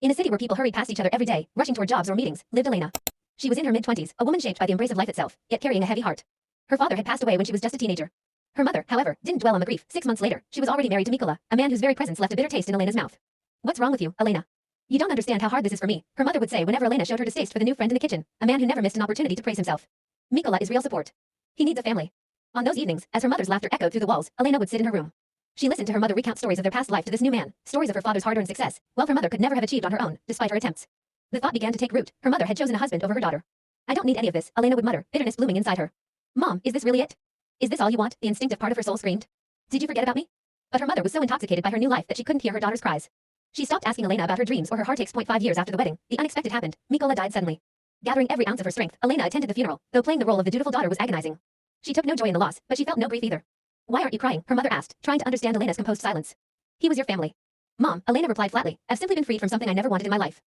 In a city where people hurried past each other every day, rushing toward jobs or meetings, lived Elena. She was in her mid-20s, a woman shaped by the embrace of life itself, yet carrying a heavy heart. Her father had passed away when she was just a teenager. Her mother, however, didn't dwell on the grief. 6 months later, she was already married to Mikola, a man whose very presence left a bitter taste in Elena's mouth. "What's wrong with you, Elena? You don't understand how hard this is for me," her mother would say whenever Elena showed her distaste for the new friend in the kitchen, a man who never missed an opportunity to praise himself. Mikola is real support. He needs a family. On those evenings, as her mother's laughter echoed through the walls, Elena would sit in her room. She listened to her mother recount stories of their past life to this new man, stories of her father's hard-earned success, wealth her mother could never have achieved on her own, despite her attempts. The thought began to take root. Her mother had chosen a husband over her daughter. "I don't need any of this," Elena would mutter, bitterness blooming inside her. "Mom, is this really it? Is this all you want?" the instinctive part of her soul screamed. "Did you forget about me?" But her mother was so intoxicated by her new life that she couldn't hear her daughter's cries. She stopped asking Elena about her dreams or her heartaches. 5 years after the wedding, the unexpected happened. Mikola died suddenly. Gathering every ounce of her strength, Elena attended the funeral, though playing the role of the dutiful daughter was agonizing. She took no joy in the loss, but she felt no grief either. "Why aren't you crying?" her mother asked, trying to understand Elena's composed silence. "He was your family." "Mom," Elena replied flatly, "I've simply been freed from something I never wanted in my life."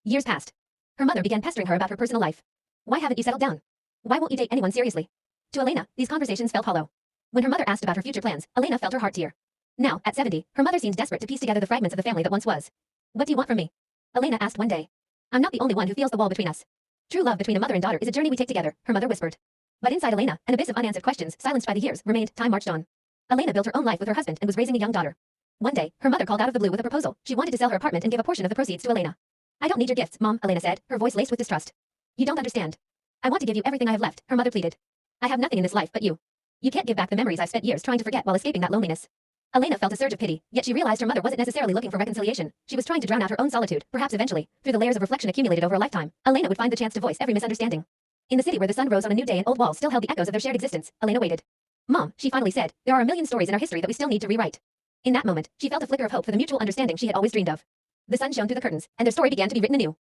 Years passed. Her mother began pestering her about her personal life. "Why haven't you settled down? Why won't you date anyone seriously?" To Elena, these conversations felt hollow. When her mother asked about her future plans, Elena felt her heart tear. Now, at 70, her mother seemed desperate to piece together the fragments of the family that once was. "What do you want from me?" Elena asked one day. "I'm not the only one who feels the wall between us. True love between a mother and daughter is a journey we take together," her mother whispered. But inside Elena, an abyss of unanswered questions, silenced by the years, remained. Time marched on. Elena built her own life with her husband and was raising a young daughter. One day, her mother called out of the blue with a proposal. She wanted to sell her apartment and give a portion of the proceeds to Elena. "I don't need your gifts, Mom," Elena said, her voice laced with distrust. "You don't understand. I want to give you everything I have left," her mother pleaded. "I have nothing in this life but you. You can't give back the memories I've spent years trying to forget while escaping that loneliness." Elena felt a surge of pity, yet she realized her mother wasn't necessarily looking for reconciliation. She was trying to drown out her own solitude. Perhaps eventually, through the layers of reflection accumulated over a lifetime, Elena would find the chance to voice every misunderstanding. In the city where the sun rose on a new day and old walls still held the echoes of their shared existence, Elena waited. "Mom," she finally said, "there are a million stories in our history that we still need to rewrite." In that moment, she felt a flicker of hope for the mutual understanding she had always dreamed of. The sun shone through the curtains, and their story began to be written anew.